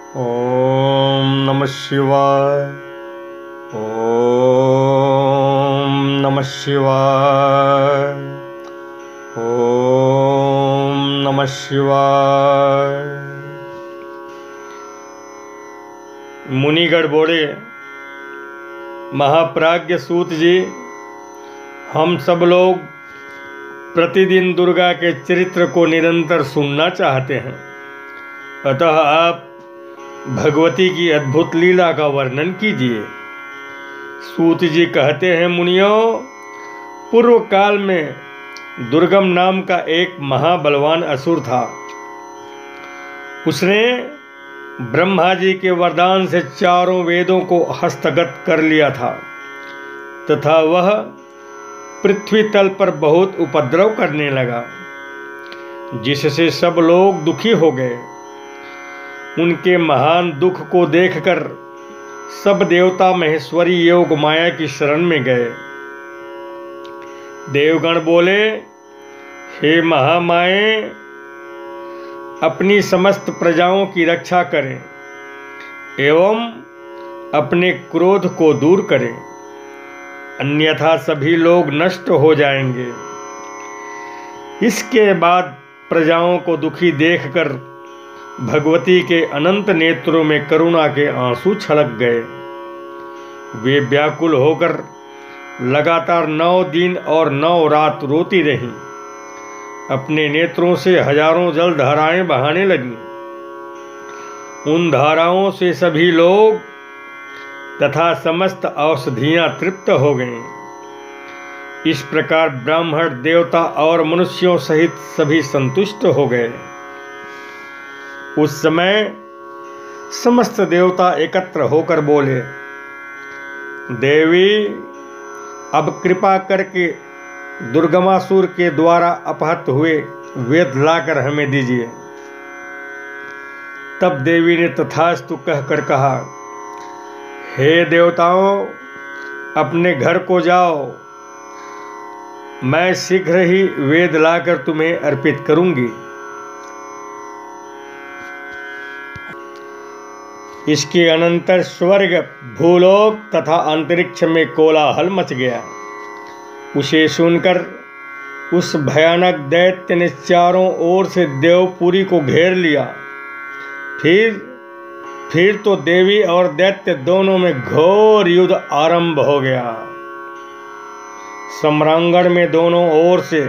ओम नमः शिवाय। ओम नमः शिवाय। ओम नमः शिवाय। मुनिगण बोले, महाप्राज्ञ सूत जी, हम सब लोग प्रतिदिन दुर्गा के चरित्र को निरंतर सुनना चाहते हैं, अतः आप भगवती की अद्भुत लीला का वर्णन कीजिए। सूत जी कहते हैं, मुनियों, पूर्व काल में दुर्गम नाम का एक महाबलवान असुर था। उसने ब्रह्मा जी के वरदान से चारों वेदों को हस्तगत कर लिया था तथा वह पृथ्वी तल पर बहुत उपद्रव करने लगा, जिससे सब लोग दुखी हो गए। उनके महान दुख को देखकर सब देवता महेश्वरी योग माया की शरण में गए। देवगण बोले, हे महामाए, अपनी समस्त प्रजाओं की रक्षा करें एवं अपने क्रोध को दूर करें, अन्यथा सभी लोग नष्ट हो जाएंगे। इसके बाद प्रजाओं को दुखी देखकर भगवती के अनंत नेत्रों में करुणा के आंसू छलक गए। वे व्याकुल होकर लगातार 9 दिन और 9 रात रोती रहीं। अपने नेत्रों से हजारों जल धाराएं बहाने लगीं। उन धाराओं से सभी लोग तथा समस्त औषधियां तृप्त हो गईं। इस प्रकार ब्राह्मण, देवता और मनुष्यों सहित सभी संतुष्ट हो गए। उस समय समस्त देवता एकत्र होकर बोले, देवी, अब कृपा करके दुर्गमासुर के द्वारा अपहत हुए वेद लाकर हमें दीजिए। तब देवी ने तथास्तु कहकर कहा, हे देवताओं, अपने घर को जाओ, मैं शीघ्र ही वेद लाकर तुम्हें अर्पित करूंगी। इसके अनंतर स्वर्ग, भूलोक तथा अंतरिक्ष में कोलाहल मच गया। उसे सुनकर उस भयानक दैत्य ने चारों ओर से देवपुरी को घेर लिया। फिर तो देवी और दैत्य दोनों में घोर युद्ध आरंभ हो गया। सम्रांगण में दोनों ओर से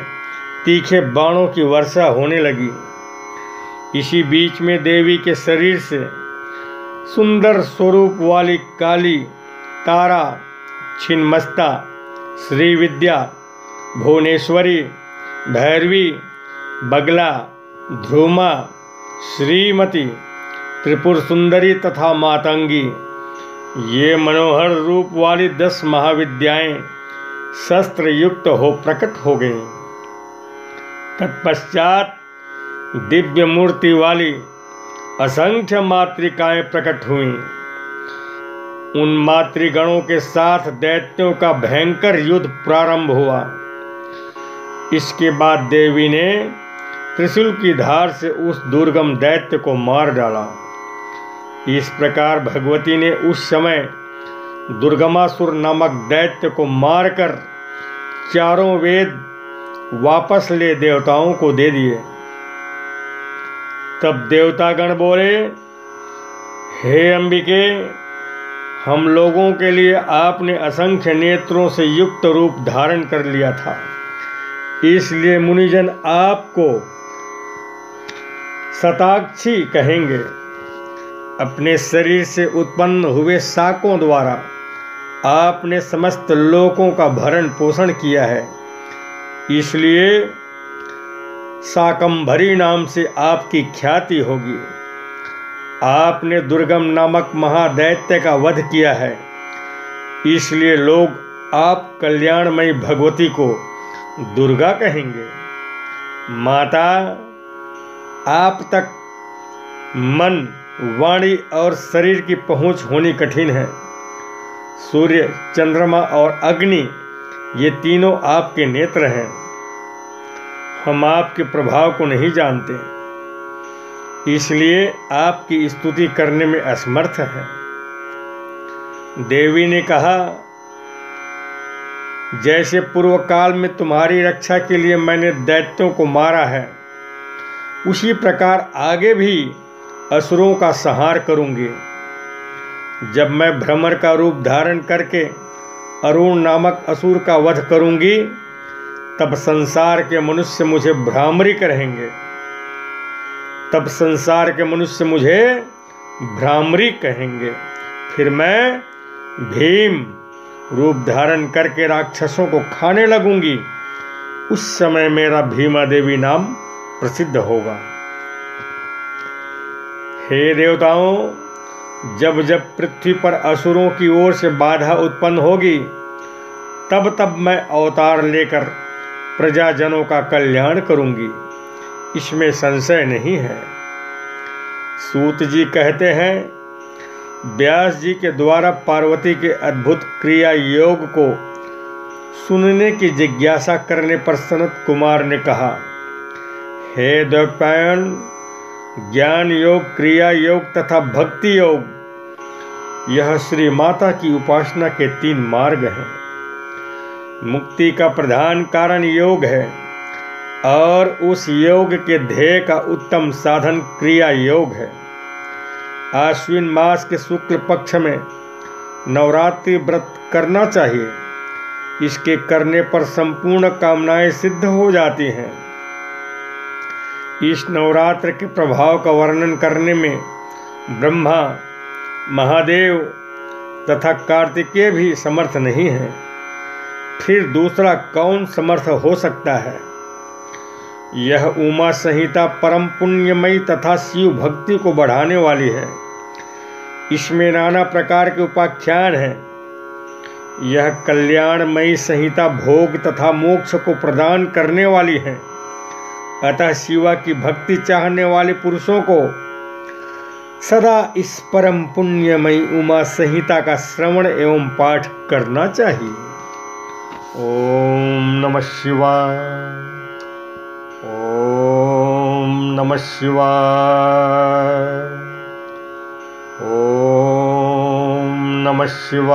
तीखे बाणों की वर्षा होने लगी। इसी बीच में देवी के शरीर से सुंदर स्वरूप वाली काली, तारा, छिन्नमस्ता, श्रीविद्या, भुवनेश्वरी, भैरवी, बगला, ध्रुमा, श्रीमती, त्रिपुर सुंदरी तथा मातंगी, ये मनोहर रूप वाली 10 महाविद्याएं शस्त्र युक्त हो प्रकट हो गईं। तत्पश्चात दिव्य मूर्ति वाली असंख्य मातृकाएं प्रकट हुईं। उन मातृगणों के साथ दैत्यों का भयंकर युद्ध प्रारंभ हुआ। इसके बाद देवी ने त्रिशूल की धार से उस दुर्गम दैत्य को मार डाला। इस प्रकार भगवती ने उस समय दुर्गमासुर नामक दैत्य को मारकर चारों वेद वापस ले देवताओं को दे दिए। तब देवतागण बोले, हे अंबिके, हम लोगों के लिए आपने असंख्य नेत्रों से युक्त रूप धारण कर लिया था, इसलिए मुनिजन आपको शताक्षी कहेंगे। अपने शरीर से उत्पन्न हुए शाकों द्वारा आपने समस्त लोकों का भरण पोषण किया है, इसलिए शाकंभरी नाम से आपकी ख्याति होगी। आपने दुर्गम नामक महादैत्य का वध किया है, इसलिए लोग आप कल्याणमयी भगवती को दुर्गा कहेंगे। माता, आप तक मन, वाणी और शरीर की पहुंच होनी कठिन है। सूर्य, चंद्रमा और अग्नि, ये तीनों आपके नेत्र हैं। हम आपके प्रभाव को नहीं जानते। इसलिए आपकी स्तुति करने में असमर्थ है। देवी ने कहा, जैसे पूर्व काल में तुम्हारी रक्षा के लिए मैंने दैत्यों को मारा है, उसी प्रकार आगे भी असुरों का संहार करूंगी। जब मैं भ्रमर का रूप धारण करके अरुण नामक असुर का वध करूंगी, तब संसार के मनुष्य मुझे भ्रामरी कहेंगे। फिर मैं भीम रूप धारण करके राक्षसों को खाने लगूंगी। उस समय मेरा भीमा देवी नाम प्रसिद्ध होगा। हे देवताओं, जब जब पृथ्वी पर असुरों की ओर से बाधा उत्पन्न होगी, तब तब मैं अवतार लेकर प्रजाजनों का कल्याण करूंगी, इसमें संशय नहीं है। सूत जी कहते हैं, व्यास जी के द्वारा पार्वती के अद्भुत क्रिया योग को सुनने की जिज्ञासा करने पर सनत कुमार ने कहा, हे द्वैपायन, ज्ञान योग, क्रिया योग तथा भक्ति योग, यह श्री माता की उपासना के 3 मार्ग हैं। मुक्ति का प्रधान कारण योग है और उस योग के ध्येय का उत्तम साधन क्रिया योग है। आश्विन मास के शुक्ल पक्ष में नवरात्रि व्रत करना चाहिए। इसके करने पर संपूर्ण कामनाएं सिद्ध हो जाती हैं। इस नवरात्र के प्रभाव का वर्णन करने में ब्रह्मा, महादेव तथा कार्तिकेय भी समर्थ नहीं है। फिर दूसरा कौन समर्थ हो सकता है? यह उमा संहिता परम पुण्यमयी तथा शिव भक्ति को बढ़ाने वाली है। इसमें नाना प्रकार के उपाख्यान हैं। यह कल्याणमयी संहिता भोग तथा मोक्ष को प्रदान करने वाली है। अतः शिवा की भक्ति चाहने वाले पुरुषों को सदा इस परम पुण्यमयी उमा संहिता का श्रवण एवं पाठ करना चाहिए। ओम नमः शिवाय। ओम नमः शिवाय। ओम नमः शिवाय।